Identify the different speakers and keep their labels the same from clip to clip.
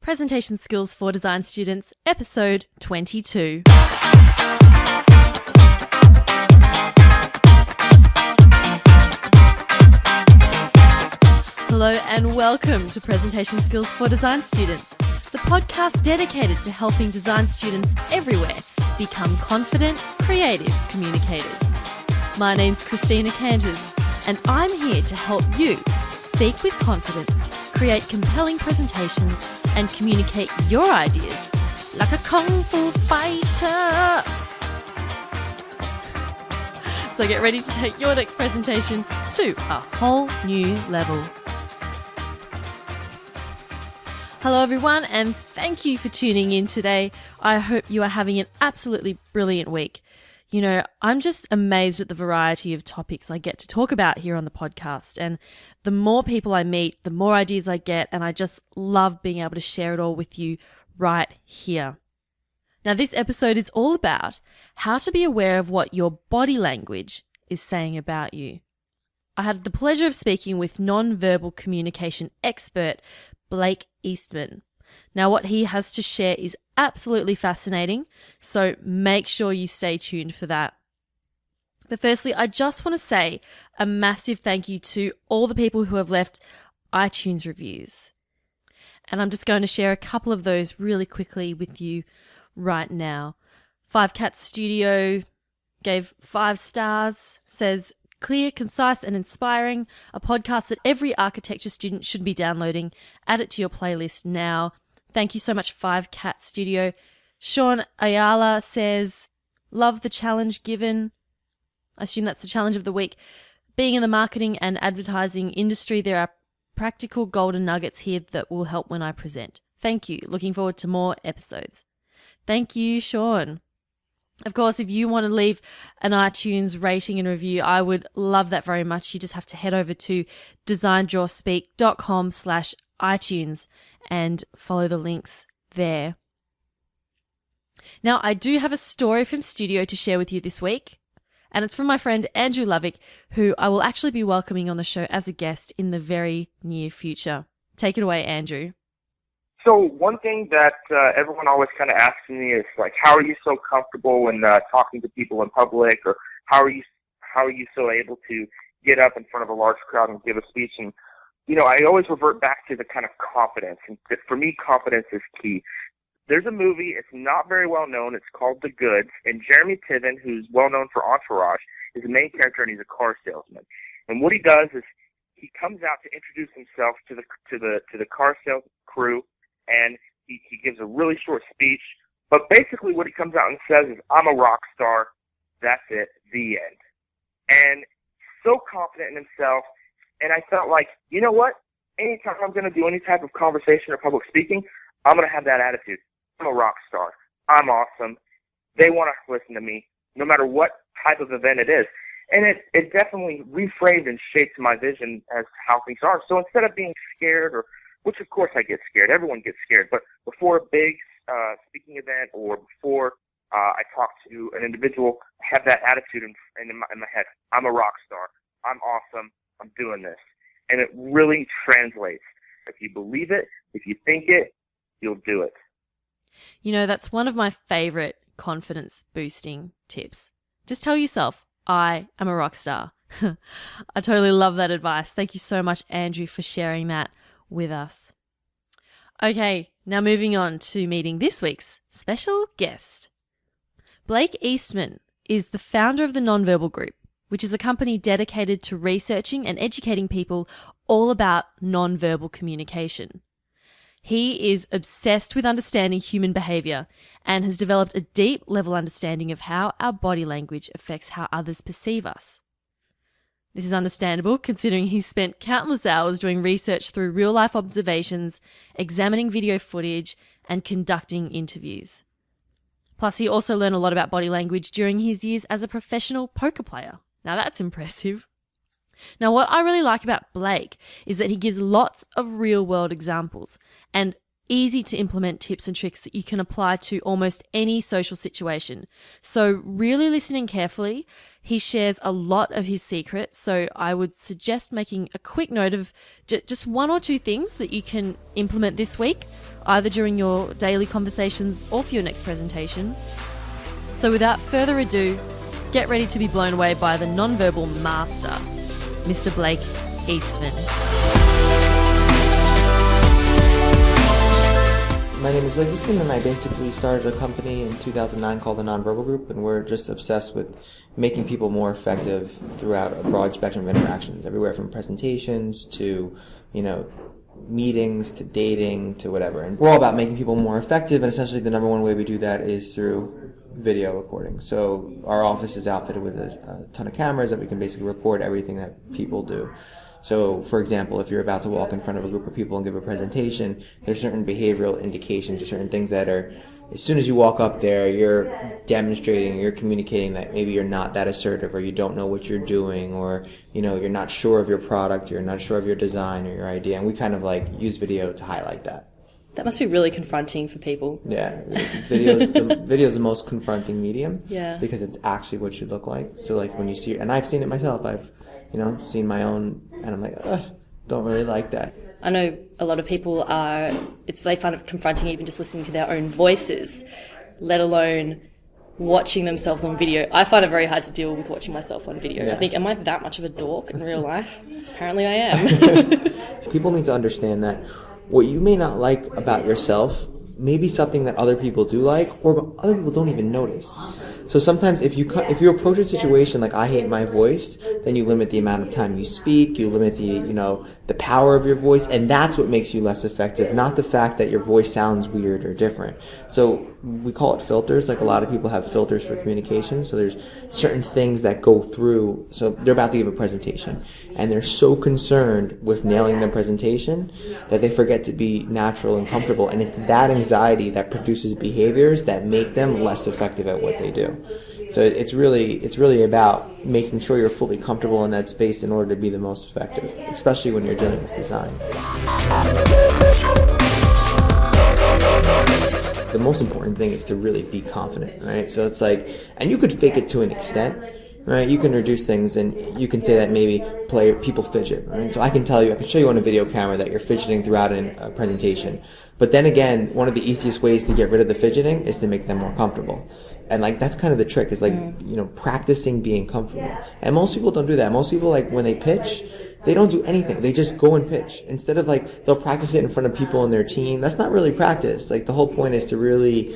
Speaker 1: Presentation Skills for Design Students, Episode 22. Hello and welcome to Presentation Skills for Design Students, the podcast dedicated to helping design students everywhere become confident, creative communicators. My name's Christina Canters, and I'm here to help you speak with confidence, create compelling presentations, and communicate your ideas like a kung fu fighter. So get ready to take your next presentation to a whole new level. Hello everyone, and thank you for tuning in today. I hope you are having an absolutely brilliant week. You know, I'm just amazed at the variety of topics I get to talk about here on the podcast. And the more people I meet, the more ideas I get, and I just love being able to share it all with you right here. Now, this episode is all about how to be aware of what your body language is saying about you. I had the pleasure of speaking with non-verbal communication expert Blake Eastman. Now, what he has to share is absolutely fascinating, so make sure you stay tuned for that. But firstly, I just want to say a massive thank you to all the people who have left iTunes reviews. And I'm just going to share a couple of those really quickly with you right now. 5Cat Studio gave 5 stars, says, clear, concise and inspiring, a podcast that every architecture student should be downloading. Add it to your playlist now. Thank you so much, 5Cat Studio. Sean Ayala says, love the challenge given. I assume that's the challenge of the week. Being in the marketing and advertising industry, there are practical golden nuggets here that will help when I present. Thank you. Looking forward to more episodes. Thank you, Sean. Of course, if you want to leave an iTunes rating and review, I would love that very much. You just have to head over to designdrawspeak.com/iTunes and follow the links there. Now, I do have a story from studio to share with you this week, and it's from my friend Andrew Lovick, who I will actually be welcoming on the show as a guest in the very near future. Take it away, Andrew.
Speaker 2: So one thing that everyone always kind of asks me is like, how are you so comfortable when talking to people in public, or how are you so able to get up in front of a large crowd and give a speech? And you know, I always revert back to the kind of confidence, and for me, confidence is key. There's a movie, it's not very well known, it's called The Goods, and Jeremy Piven, who's well known for Entourage, is the main character, and he's a car salesman. And what he does is he comes out to introduce himself to the car sales crew, and he gives a really short speech, but basically what he comes out and says is, I'm a rock star, that's it, the end. And so confident in himself, and I felt like, you know what, anytime I'm going to do any type of conversation or public speaking, I'm going to have that attitude. I'm a rock star, I'm awesome, they want to listen to me, no matter what type of event it is. And it definitely reframed and shaped my vision as how things are. So instead of being scared, which of course I get scared, everyone gets scared, but before a big speaking event or before I talk to an individual, I have that attitude in my head. I'm a rock star. I'm awesome. I'm doing this. And it really translates. If you believe it, if you think it, you'll do it.
Speaker 1: You know, that's one of my favorite confidence boosting tips. Just tell yourself, I am a rock star. I totally love that advice. Thank you so much, Andrew, for sharing that with us. Okay, now moving on to meeting this week's special guest. Blake Eastman is the founder of the Nonverbal Group, which is a company dedicated to researching and educating people all about nonverbal communication. He is obsessed with understanding human behavior and has developed a deep level understanding of how our body language affects how others perceive us. This is understandable considering he's spent countless hours doing research through real-life observations, examining video footage, and conducting interviews. Plus, he also learned a lot about body language during his years as a professional poker player. Now that's impressive. Now, what I really like about Blake is that he gives lots of real-world examples, and easy to implement tips and tricks that you can apply to almost any social situation. So really listening carefully. He shares a lot of his secrets, so I would suggest making a quick note of just one or two things that you can implement this week, either during your daily conversations or for your next presentation. So without further ado, get ready to be blown away by the nonverbal master, Mr. Blake Eastman.
Speaker 3: My name is Blake Eastman, and I basically started a company in 2009 called the Nonverbal Group, and we're just obsessed with making people more effective throughout a broad spectrum of interactions, everywhere from presentations to, meetings to dating to whatever. And we're all about making people more effective, and essentially the number one way we do that is through video recording. So our office is outfitted with a ton of cameras that we can basically record everything that people do. So, for example, if you're about to walk in front of a group of people and give a presentation, there's certain behavioral indications or certain things that are, as soon as you walk up there, you're demonstrating, you're communicating that maybe you're not that assertive, or you don't know what you're doing, or, you're not sure of your product, you're not sure of your design or your idea. And we kind of use video to highlight that.
Speaker 1: That must be really confronting for people.
Speaker 3: Yeah, video's the most confronting medium.
Speaker 1: Yeah.
Speaker 3: Because it's actually what you look like. So when you see, and I've seen it myself, I've seen my own, and I'm like, don't really like that.
Speaker 1: I know a lot of people they find it confronting even just listening to their own voices, let alone watching themselves on video. I find it very hard to deal with watching myself on video. Yeah. I think, am I that much of a dork in real life? Apparently I am.
Speaker 3: People need to understand that what you may not like about yourself may be something that other people do like, or other people don't even notice. So sometimes if you approach a situation like I hate my voice, then you limit the amount of time you speak, you limit the power of your voice, and that's what makes you less effective, not the fact that your voice sounds weird or different. So we call it filters. A lot of people have filters for communication. So there's certain things that go through. So they're about to give a presentation, and they're so concerned with nailing their presentation that they forget to be natural and comfortable, and it's that anxiety that produces behaviors that make them less effective at what they do. So it's really about making sure you're fully comfortable in that space in order to be the most effective, especially when you're dealing with design. The most important thing is to really be confident, right? So it's and you could fake it to an extent, right? You can reduce things, and you can say that maybe people fidget, right? So I can show you on a video camera that you're fidgeting throughout a presentation. But then again, one of the easiest ways to get rid of the fidgeting is to make them more comfortable. And that's kind of the trick, is practicing being comfortable. And most people don't do that. Most people, when they pitch, they don't do anything. They just go and pitch. Instead of they'll practice it in front of people on their team. That's not really practice. The whole point is to really,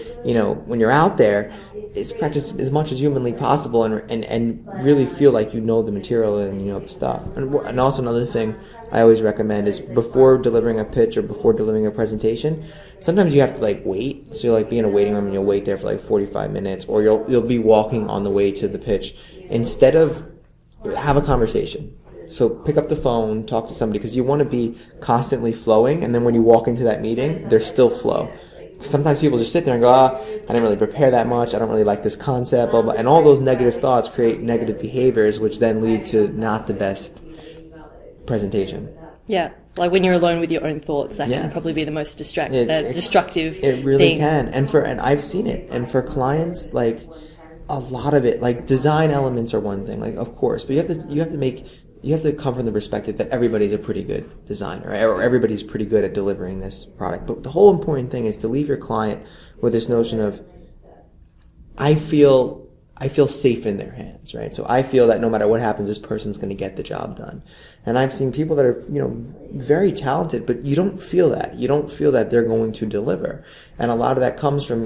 Speaker 3: when you're out there, it's practice as much as humanly possible, and really feel like you know the material and you know the stuff. And also another thing I always recommend is before delivering a pitch or before delivering a presentation, sometimes you have to wait. So you'll be in a waiting room and you'll wait there for 45 minutes, or you'll be walking on the way to the pitch. Instead of have a conversation. So pick up the phone, talk to somebody, because you want to be constantly flowing, and then when you walk into that meeting, there's still flow. Sometimes people just sit there and go, I didn't really prepare that much, I don't really like this concept, blah, blah. And all those negative thoughts create negative behaviors, which then lead to not the best presentation.
Speaker 1: Yeah, when you're alone with your own thoughts, that can probably be the most destructive
Speaker 3: It really can. And I've seen it. And for clients, a lot of it, design elements are one thing, of course, but you have to come from the perspective that everybody's a pretty good designer, or everybody's pretty good at delivering this product. But the whole important thing is to leave your client with this notion of, I feel safe in their hands, right? So I feel that no matter what happens, this person's going to get the job done. And I've seen people that are, very talented, but you don't feel that. You don't feel that they're going to deliver. And a lot of that comes from,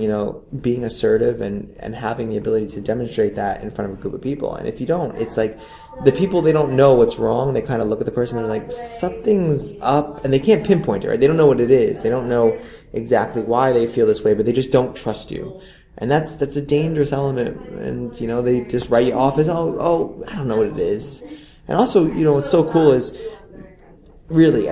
Speaker 3: being assertive and having the ability to demonstrate that in front of a group of people. And if you don't, it's the people, they don't know what's wrong. They kind of look at the person and they're like, something's up, and they can't pinpoint it, right? They don't know what it is. They don't know exactly why they feel this way, but they just don't trust you. And that's a dangerous element. And, they just write you off as, I don't know what it is. And also, what's so cool is really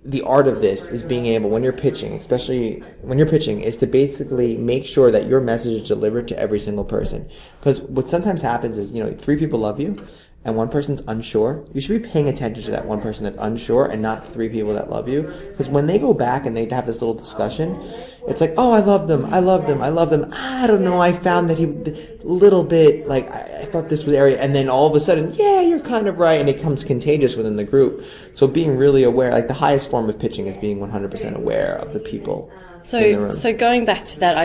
Speaker 3: the art of this is being able, when you're pitching, especially when you're pitching, is to basically make sure that your message is delivered to every single person. Because what sometimes happens is, 3 people love you, and one person's unsure, you should be paying attention to that one person that's unsure and not the three people that love you. Because when they go back and they have this little discussion, it's like, oh, I love them. I don't know, I found that he little bit, like, I thought this was area, and then all of a sudden, yeah, you're kind of right, and it becomes contagious within the group. So being really aware, like the highest form of pitching is being 100% aware of the people in the room.
Speaker 1: So going back to that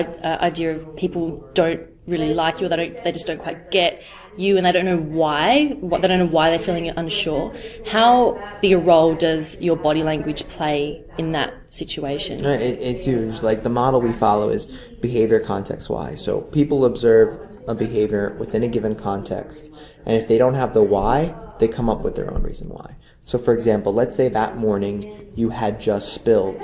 Speaker 1: idea of people don't really like you, or they just don't quite get you, and they don't know why. They don't know why they're feeling unsure. How big a role does your body language play in that situation?
Speaker 3: It's huge. Like the model we follow is behavior context why. So people observe a behavior within a given context, and if they don't have the why, they come up with their own reason why. So for example, let's say that morning you had just spilled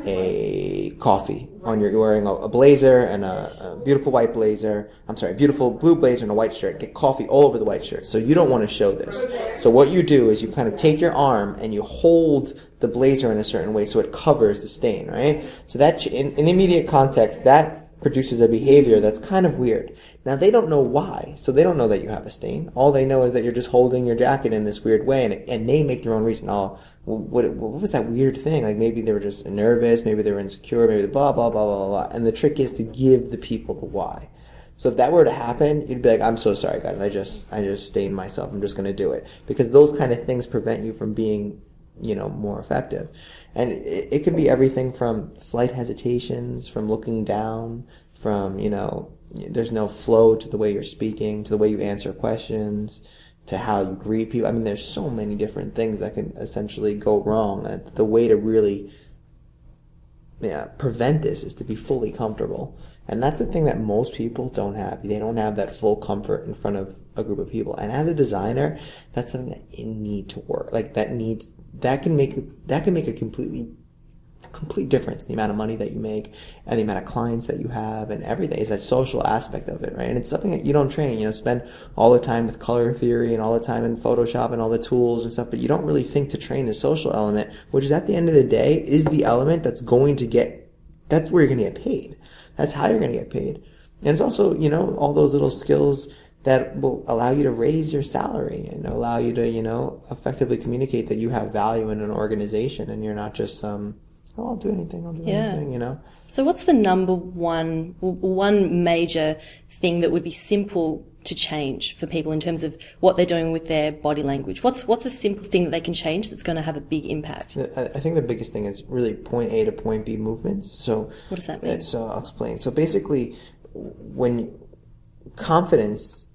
Speaker 3: a coffee on you're wearing a blazer and a beautiful white blazer. Beautiful blue blazer and a white shirt. Get coffee all over the white shirt. So you don't want to show this. So what you do is you kind of take your arm and you hold the blazer in a certain way so it covers the stain, right? So that in immediate context, that produces a behavior that's kind of weird. Now they don't know why, so they don't know that you have a stain. All they know is that you're just holding your jacket in this weird way, and they make their own reason. Oh, what was that weird thing? Like maybe they were just nervous, maybe they were insecure, maybe blah blah blah blah blah. And the trick is to give the people the why. So if that were to happen, you'd be like, I'm so sorry guys, I just stained myself. I'm just going to do it, because those kind of things prevent you from being, more effective. And it could be everything from slight hesitations, from looking down, from, there's no flow to the way you're speaking, to the way you answer questions, to how you greet people. I mean, there's so many different things that can essentially go wrong. The way to really prevent this is to be fully comfortable. And that's the thing that most people don't have. They don't have that full comfort in front of a group of people. And as a designer, that's something that you need to work. Like that can make a complete difference in the amount of money that you make and the amount of clients that you have and everything. Is that social aspect of it, right? And it's something that you don't train. Spend all the time with color theory and all the time in Photoshop and all the tools and stuff, but you don't really think to train the social element, which is at the end of the day is the element that's where you're going to get paid. That's how you're going to get paid. And it's also, all those little skills that will allow you to raise your salary and allow you to, effectively communicate that you have value in an organization and you're not just I'll do anything,
Speaker 1: So what's the number one major thing that would be simple to change for people in terms of what they're doing with their body language? What's a simple thing that they can change that's going to have a big impact?
Speaker 3: I think the biggest thing is really point A to point B movements. So
Speaker 1: what does that mean?
Speaker 3: So I'll explain. So basically, when confidence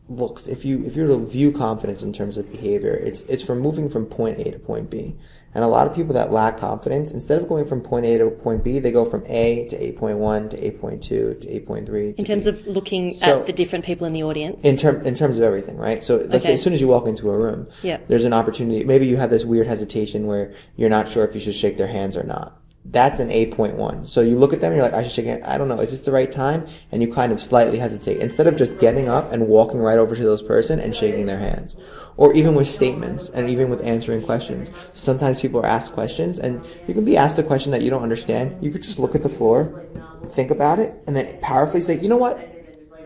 Speaker 3: looks, if you were to view confidence in terms of behavior, it's from moving from point A to point B. And a lot of people that lack confidence, instead of going from point A to point B, they go from A to 8.1 to 8.2 to 8.3.
Speaker 1: In terms of looking at the different people in the audience?
Speaker 3: In terms of everything, right? So let's say as soon as you walk into a room, there's an opportunity. Maybe you have this weird hesitation where you're not sure if you should shake their hands or not. That's an 8.1. So you look at them and you're like, I should shake hands. I don't know. Is this the right time? And you kind of slightly hesitate. Instead of just getting up and walking right over to those person and shaking their hands. Or even with statements and even with answering questions. Sometimes people are asked questions and you can be asked a question that you don't understand. You could just look at the floor, think about it, and then powerfully say, you know what?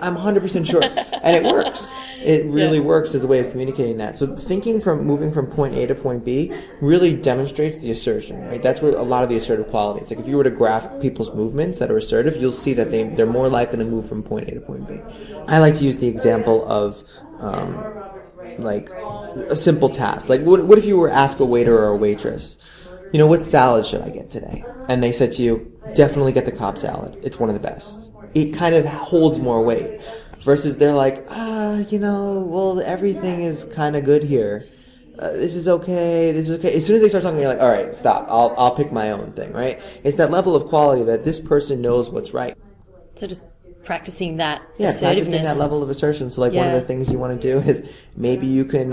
Speaker 3: I'm 100% sure. And it works. It really works as a way of communicating that. So moving from point A to point B really demonstrates the assertion, right? That's where a lot of the assertive qualities. Like if you were to graph people's movements that are assertive, you'll see that they're more likely to move from point A to point B. I like to use the example of, like a simple task. Like what if you were asked a waiter or a waitress, what salad should I get today? And they said to you, definitely get the Cobb salad. It's one of the best. It kind of holds more weight. Versus they're like, well, everything is kind of good here. This is okay. As soon as they start talking, you're like, all right, stop. I'll pick my own thing, right? It's that level of quality that this person knows what's right.
Speaker 1: So just practicing that
Speaker 3: assertiveness. Practicing that level of assertion. So one of the things you want to do is maybe you can,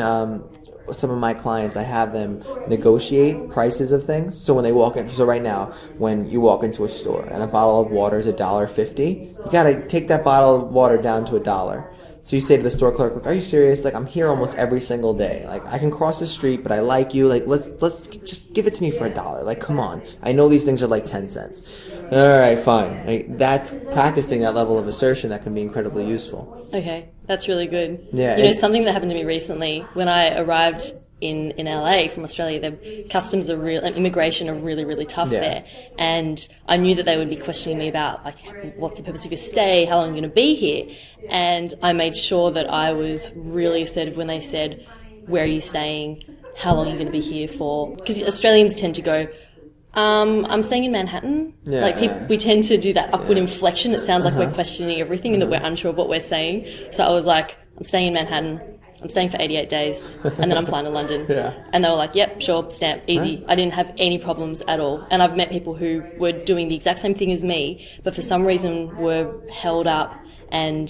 Speaker 3: some of my clients, I have them negotiate prices of things. So when they walk in, so right now, when you walk into a store and a bottle of water is $1.50, you gotta take that bottle of water down to $1. So you say to the store clerk, "Look, are you serious? Like, I'm here almost every single day. Like, I can cross the street, but I like you. Like, let's just give it to me for $1. Like, come on. I know these things are like 10 cents. All right, fine." Like, that's practicing that level of assertion that can be incredibly useful.
Speaker 1: Okay. That's really good.
Speaker 3: Yeah,
Speaker 1: you know, something that happened to me recently when I arrived in LA from Australia, the customs are real and immigration are really, really tough there. And I knew that they would be questioning me about, like, what's the purpose of your stay? How long are you going to be here? And I made sure that I was really assertive when they said, where are you staying? How long are you going to be here for? Because Australians tend to go, I'm staying in Manhattan. We tend to do that upward inflection. It sounds like we're questioning everything and that we're unsure of what we're saying. So I was like, I'm staying in Manhattan. I'm staying for 88 days, and then I'm flying to London. And they were like, yep, sure, stamp, easy. I didn't have any problems at all. And I've met people who were doing the exact same thing as me, but for some reason were held up and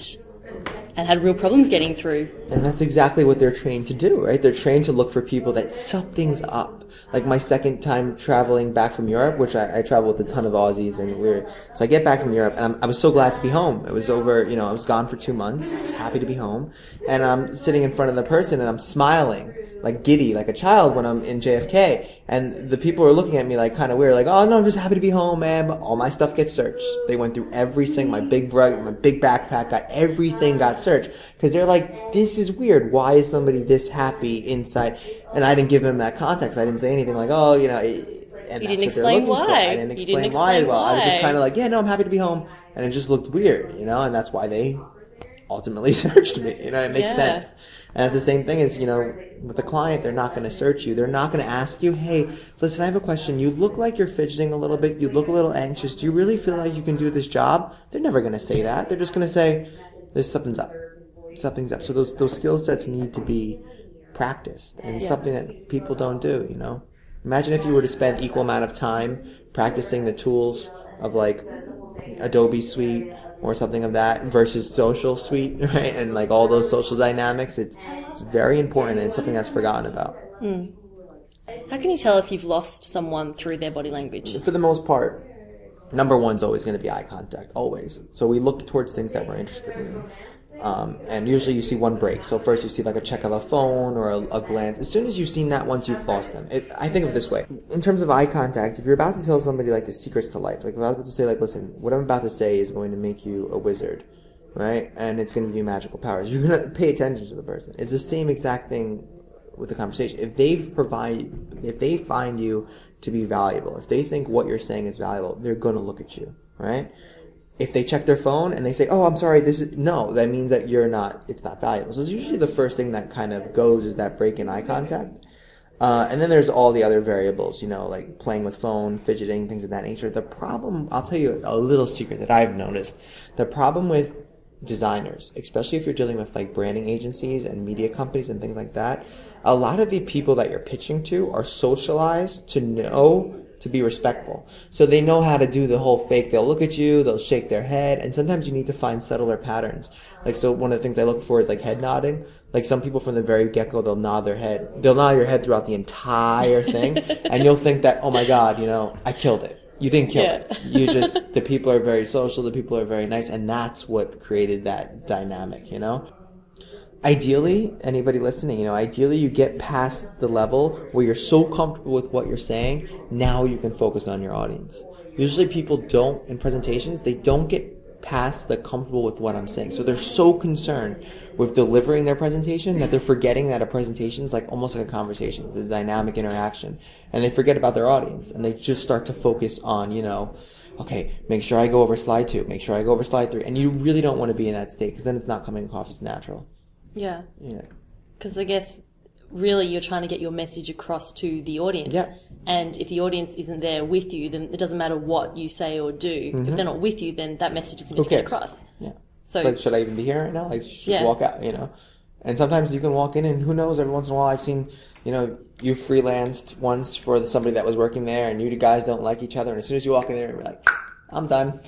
Speaker 1: had real problems getting through.
Speaker 3: And that's exactly what they're trained to do, right? They're trained to look for people that something's up. Like my second time traveling back from Europe, which I traveled with a ton of Aussies, and so I get back from Europe, and I was so glad to be home. It was over, I was gone for 2 months. I was happy to be home, and I'm sitting in front of the person, and I'm smiling, like giddy, like a child when I'm in JFK, and the people are looking at me like kind of weird, like, oh no, I'm just happy to be home, man. But all my stuff gets searched. They went through everything. My big backpack everything got searched because they're like, this is weird. Why is somebody this happy inside? And I didn't give them that context. I didn't say anything like, oh, and
Speaker 1: you didn't explain why.
Speaker 3: I didn't explain why. Well, I was just kind of like, yeah, no, I'm happy to be home, and it just looked weird, and that's why they ultimately searched me. It makes sense. And it's the same thing as, with the client, they're not going to search you. They're not going to ask you, hey, listen, I have a question. You look like you're fidgeting a little bit. You look a little anxious. Do you really feel like you can do this job? They're never going to say that. They're just going to say, there's something's up. Something's up. So those skill sets need to be practiced, and it's something that people don't do, Imagine if you were to spend equal amount of time practicing the tools of like Adobe Suite or something of that versus Social Suite, right? And like all those social dynamics, it's very important, and it's something that's forgotten about.
Speaker 1: How can you tell if you've lost someone through their body language?
Speaker 3: For the most part, number one's always going to be eye contact, always. So we look towards things that we're interested in. And usually you see one break. So first you see like a check of a phone or a glance. As soon as you've seen that once, you've lost them. I think of it this way. In terms of eye contact, if you're about to tell somebody like the secrets to life, like if I was about to say like, listen, what I'm about to say is going to make you a wizard, right? And it's going to give you magical powers. You're going to pay attention to the person. It's the same exact thing with the conversation. If they find you to be valuable, if they think what you're saying is valuable, they're going to look at you, right? If they check their phone and they say, oh, I'm sorry, that means that it's not valuable. So it's usually the first thing that kind of goes is that break in eye contact. And then there's all the other variables, like playing with phone, fidgeting, things of that nature. The problem, I'll tell you a little secret that I've noticed. The problem with designers, especially if you're dealing with like branding agencies and media companies and things like that, a lot of the people that you're pitching to are socialized to be respectful. So they know how to do the whole fake. They'll look at you, they'll shake their head, and sometimes you need to find subtler patterns. Like, so one of the things I look for is like head nodding. Like some people from the very get-go, they'll nod your head throughout the entire thing, and you'll think that, oh my God, I killed it. You didn't kill it. The people are very social, the people are very nice, and that's what created that dynamic, Ideally, anybody listening, ideally you get past the level where you're so comfortable with what you're saying, now you can focus on your audience. Usually people don't, in presentations, they don't get past the comfortable with what I'm saying. So they're so concerned with delivering their presentation that they're forgetting that a presentation is like almost like a conversation. It's a dynamic interaction. And they forget about their audience, and they just start to focus on, okay, make sure I go over slide 2, make sure I go over slide 3. And you really don't want to be in that state because then it's not coming across as natural.
Speaker 1: Yeah. Because I guess really you're trying to get your message across to the audience. Yeah. And if the audience isn't there with you, then it doesn't matter what you say or do. If they're not with you, then that message isn't going to get across. Yeah. So
Speaker 3: it's like, should I even be here right now? Like, just walk out, And sometimes you can walk in and who knows, every once in a while I've seen, you freelanced once for somebody that was working there and you guys don't like each other. And as soon as you walk in there, you're like, I'm done.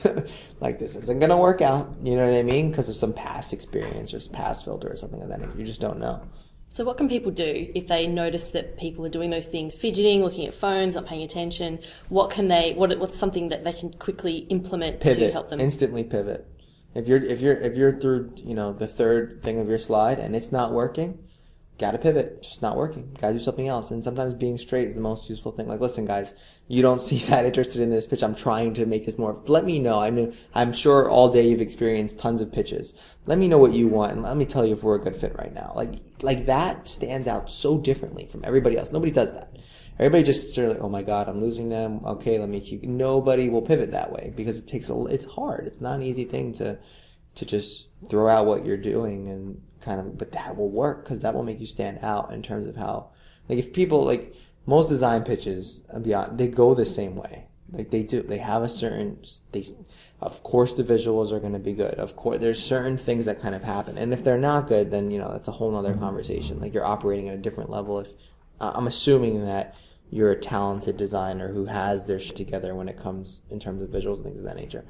Speaker 3: Like, this isn't going to work out. You know what I mean? Because of some past experience or past filter or something like that. You just don't know.
Speaker 1: So what can people do if they notice that people are doing those things, fidgeting, looking at phones, not paying attention? What's something that they can quickly implement to help them?
Speaker 3: Instantly pivot. If you're through, the third thing of your slide and it's not working, gotta pivot. It's just not working. Gotta do something else. And sometimes being straight is the most useful thing. Like, listen, guys, you don't seem that interested in this pitch. I'm trying to make this more. Let me know. I'm sure all day you've experienced tons of pitches. Let me know what you want, and let me tell you if we're a good fit right now. Like that stands out so differently from everybody else. Nobody does that. Everybody just sort of like, oh my God, I'm losing them. Okay, let me keep. Nobody will pivot that way because it's hard. It's not an easy thing to just throw out what you're doing and kind of, but that will work because that will make you stand out in terms of how, like, if people, like, most design pitches, they go the same way. Like, they do. They have of course the visuals are going to be good. Of course, there's certain things that kind of happen. And if they're not good, then, that's a whole nother conversation. Like, you're operating at a different level. If I'm assuming that you're a talented designer who has their shit together when it comes in terms of visuals and things of that nature.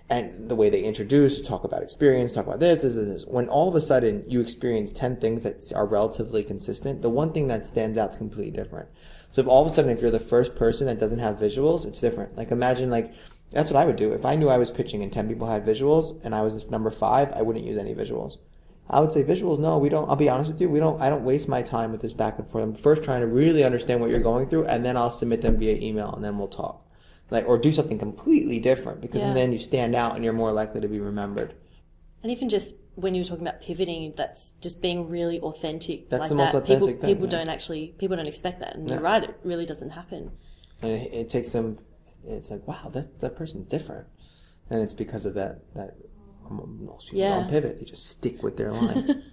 Speaker 3: And the way they introduce, talk about experience, talk about this. When all of a sudden you experience 10 things that are relatively consistent, the one thing that stands out is completely different. So if all of a sudden, if you're the first person that doesn't have visuals, it's different. Like, imagine, like, that's what I would do. If I knew I was pitching and 10 people had visuals and I was number 5, I wouldn't use any visuals. I would say visuals, no, we don't. I'll be honest with you, I don't waste my time with this back and forth. I'm first trying to really understand what you're going through, and then I'll submit them via email, and then we'll talk. Like, or do something completely different, because then you stand out and you're more likely to be remembered.
Speaker 1: And even just when you were talking about pivoting, that's just being really authentic.
Speaker 3: That's
Speaker 1: like
Speaker 3: the most authentic thing.
Speaker 1: People don't expect that. And you're right, it really doesn't happen.
Speaker 3: And it takes them, it's like, wow, that person's different. And it's because of that most people don't pivot. They just stick with their line.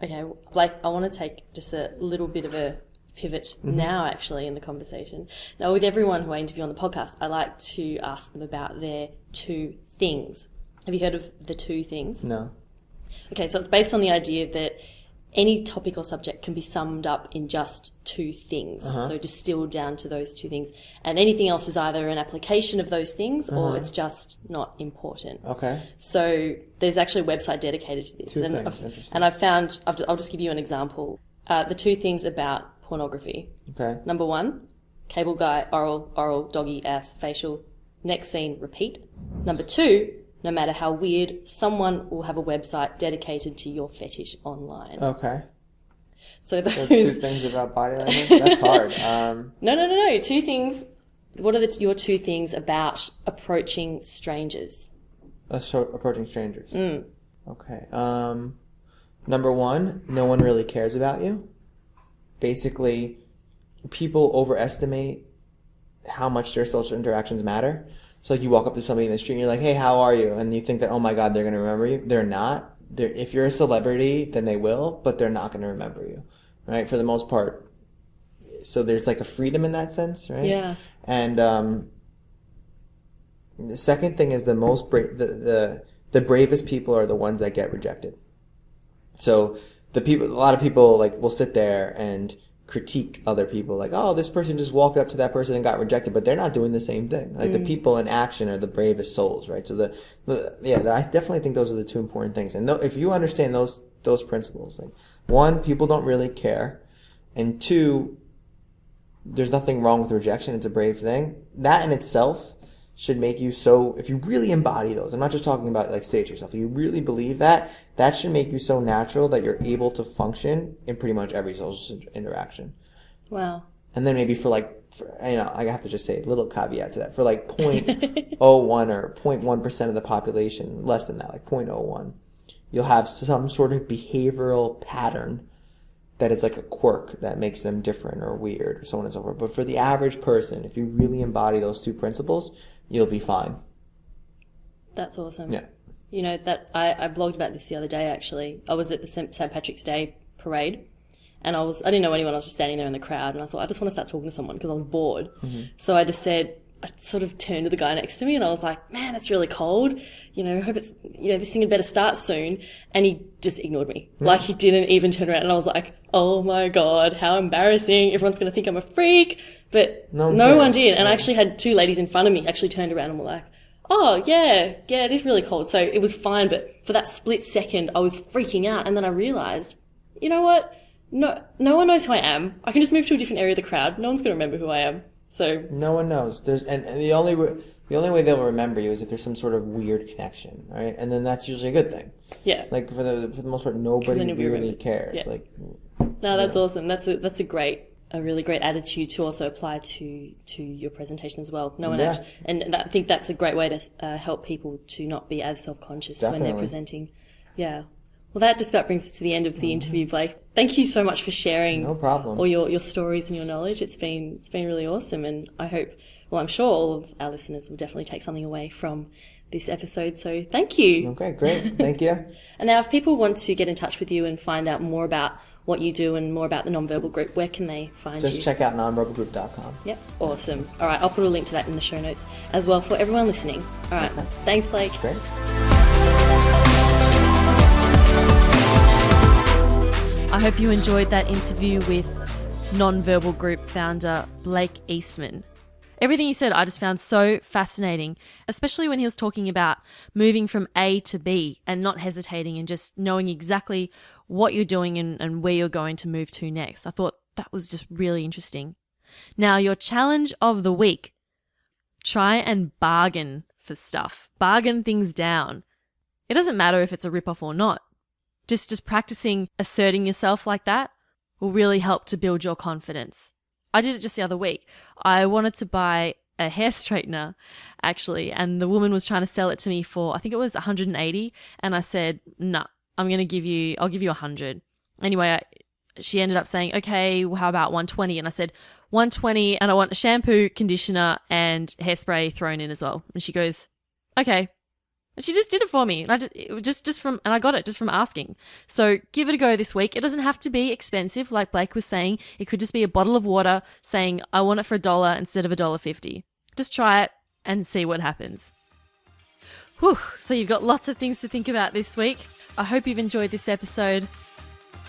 Speaker 1: Okay, Blake, I want to take just a little bit of a pivot now, actually, in the conversation. Now, with everyone who I interview on the podcast, I like to ask them about their 2 things. Have you heard of the 2 things?
Speaker 3: No.
Speaker 1: Okay, so it's based on the idea that any topic or subject can be summed up in just 2 things. So distilled down to those 2 things. And anything else is either an application of those things or it's just not important.
Speaker 3: Okay.
Speaker 1: So there's actually a website dedicated to this.
Speaker 3: 2 things.
Speaker 1: And I've found, I'll just give you an example. The 2 things about pornography.
Speaker 3: Okay.
Speaker 1: Number 1, cable guy, oral, doggy, ass, facial. Next scene, repeat. Number 2, no matter how weird, someone will have a website dedicated to your fetish online.
Speaker 3: Okay.
Speaker 1: So
Speaker 3: 2 things about body language? That's hard.
Speaker 1: No. 2 things. What are your 2 things about approaching strangers?
Speaker 3: Approaching strangers. Okay. Number 1, no one really cares about you. Basically, people overestimate how much their social interactions matter. So, like, you walk up to somebody in the street and you're like, hey, how are you? And you think that, oh my God, they're going to remember you. They're not. If you're a celebrity, then they will, but they're not going to remember you, right? For the most part. So there's like a freedom in that sense, right?
Speaker 1: Yeah.
Speaker 3: And the second thing is the bravest people are the ones that get rejected. So a lot of people, like, will sit there and critique other people, like, oh, this person just walked up to that person and got rejected, but they're not doing the same thing. Like, the people in action are the bravest souls, right? So I definitely think those are the 2 important things. And if you understand those principles, like, 1, people don't really care, and 2, there's nothing wrong with rejection. It's a brave thing. That in itself should make you so, if you really embody those, I'm not just talking about, like, say it to yourself, if you really believe that should make you so natural that you're able to function in pretty much every social interaction.
Speaker 1: Wow.
Speaker 3: And then maybe I have to just say a little caveat to that, for like 0.01 or 0.1% of the population, less than that, like 0.01, you'll have some sort of behavioral pattern that is like a quirk that makes them different or weird or so on and so forth. But for the average person, if you really embody those 2 principles, you'll be fine.
Speaker 1: That's awesome.
Speaker 3: Yeah.
Speaker 1: You know, that I blogged about this the other day, actually. I was at the St. Patrick's Day parade, and I didn't know anyone. I was just standing there in the crowd, and I thought, I just want to start talking to someone because I was bored. So I just said, I sort of turned to the guy next to me, and I was like, man, it's really cold. You know, I hope this thing had better start soon. And he just ignored me. Like, he didn't even turn around, and I was like, oh my God, how embarrassing. Everyone's going to think I'm a freak. But no one did. And I actually had 2 ladies in front of me actually turned around and were like, oh, yeah, it is really cold. So it was fine. But for that split second, I was freaking out. And then I realized, you know what? No one knows who I am. I can just move to a different area of the crowd. No one's going to remember who I am. So
Speaker 3: no one knows. And the only The only way they'll remember you is if there's some sort of weird connection, right? And then that's usually a good thing.
Speaker 1: Yeah.
Speaker 3: Like for the most part, nobody really cares.
Speaker 1: Yeah.
Speaker 3: Like,
Speaker 1: no, that's awesome. That's a really great attitude to also apply to your presentation as well. No one I think that's a great way to help people to not be as self-conscious when they're presenting. Yeah. Well, that just about brings us to the end of the interview, Blake. Thank you so much for sharing all your stories and your knowledge. It's been really awesome, and I'm sure all of our listeners will definitely take something away from this episode. So thank you.
Speaker 3: Okay, great. Thank you.
Speaker 1: And now if people want to get in touch with you and find out more about what you do and more about the Nonverbal Group, where can they find you?
Speaker 3: Just check out nonverbalgroup.com.
Speaker 1: Yep, awesome. All right, I'll put a link to that in the show notes as well for everyone listening. All right, Thanks, Blake.
Speaker 3: Great.
Speaker 1: I hope you enjoyed that interview with Nonverbal Group founder Blake Eastman. Everything he said I just found so fascinating, especially when he was talking about moving from A to B and not hesitating and just knowing exactly what you're doing and where you're going to move to next. I thought that was just really interesting. Now, your challenge of the week, try and bargain for stuff. Bargain things down. It doesn't matter if it's a ripoff or not. Just practicing asserting yourself like that will really help to build your confidence. I did it just the other week. I wanted to buy a hair straightener, actually, and the woman was trying to sell it to me for, I think it was 180, and I said, nah, I'll give you 100. Anyway, she ended up saying, okay, well, how about 120? And I said, 120, and I want a shampoo, conditioner, and hairspray thrown in as well. And she goes, okay. And she just did it for me. And I got it just from asking. So give it a go this week. It doesn't have to be expensive, like Blake was saying. It could just be a bottle of water saying, I want it for $1 instead of $1.50. Just try it and see what happens. Whew. So you've got lots of things to think about this week. I hope you've enjoyed this episode.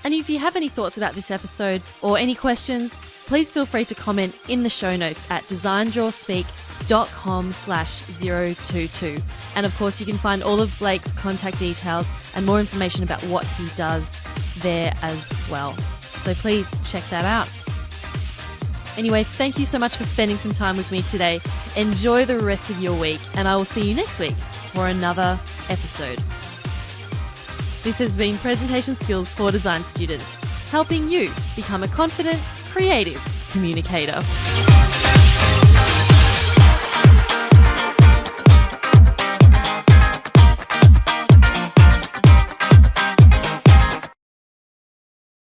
Speaker 1: And if you have any thoughts about this episode or any questions, please feel free to comment in the show notes at designdrawspeak.com/022. And of course, you can find all of Blake's contact details and more information about what he does there as well. So please check that out. Anyway, thank you so much for spending some time with me today. Enjoy the rest of your week, and I will see you next week for another episode. This has been Presentation Skills for Design Students, helping you become a confident, creative communicator.